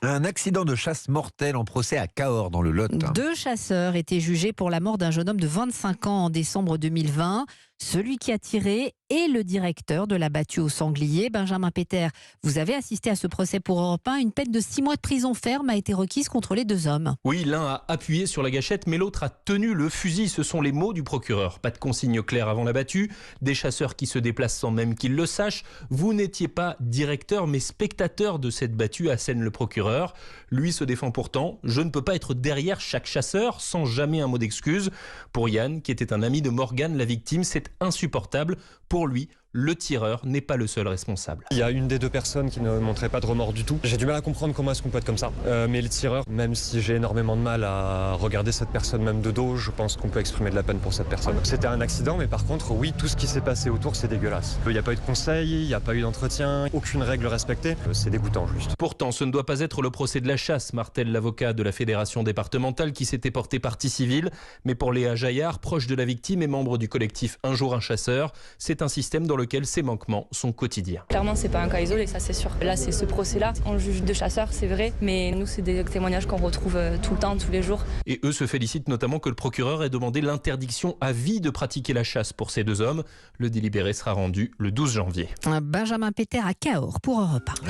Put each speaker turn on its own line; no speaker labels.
Un accident de chasse mortel en procès à Cahors dans le Lot.
Deux chasseurs étaient jugés pour la mort d'un jeune homme de 25 ans en décembre 2020. Celui qui a tiré et le directeur de la battue au sanglier, Benjamin Péter. Vous avez assisté à ce procès pour Europe 1. Une peine de 6 mois de prison ferme a été requise contre les deux hommes.
Oui, l'un a appuyé sur la gâchette, mais l'autre a tenu le fusil. Ce sont les mots du procureur. Pas de consigne claire avant la battue. Des chasseurs qui se déplacent sans même qu'ils le sachent. Vous n'étiez pas directeur, mais spectateur de cette battue, assène le procureur. Lui se défend pourtant. Je ne peux pas être derrière chaque chasseur sans jamais un mot d'excuse. Pour Yann, qui était un ami de Morgane, la victime, c'est insupportable. Pour lui, le tireur n'est pas le seul responsable.
Il y a une des deux personnes qui ne montrait pas de remords du tout. J'ai du mal à comprendre comment est-ce qu'on peut être comme ça. Mais le tireur, même si j'ai énormément de mal à regarder cette personne même de dos, je pense qu'on peut exprimer de la peine pour cette personne. C'était un accident, mais par contre, oui, tout ce qui s'est passé autour, c'est dégueulasse. Il n'y a pas eu de conseil, il n'y a pas eu d'entretien, aucune règle respectée. C'est dégoûtant juste.
Pourtant, ce ne doit pas être le procès de la chasse, martèle l'avocat de la fédération départementale qui s'était porté partie civile. Mais pour Léa Jaillard, proche de la victime et membre du collectif Un jour un chasseur, c'est un système dans lequel ces manquements sont quotidiens.
Clairement, c'est pas un cas isolé, ça c'est sûr. Là, c'est ce procès-là. On juge deux chasseurs, c'est vrai, mais nous, c'est des témoignages qu'on retrouve tout le temps, tous les jours.
Et eux se félicitent notamment que le procureur ait demandé l'interdiction à vie de pratiquer la chasse pour ces deux hommes. Le délibéré sera rendu le 12 janvier.
Benjamin Péter à Cahors pour Europe 1.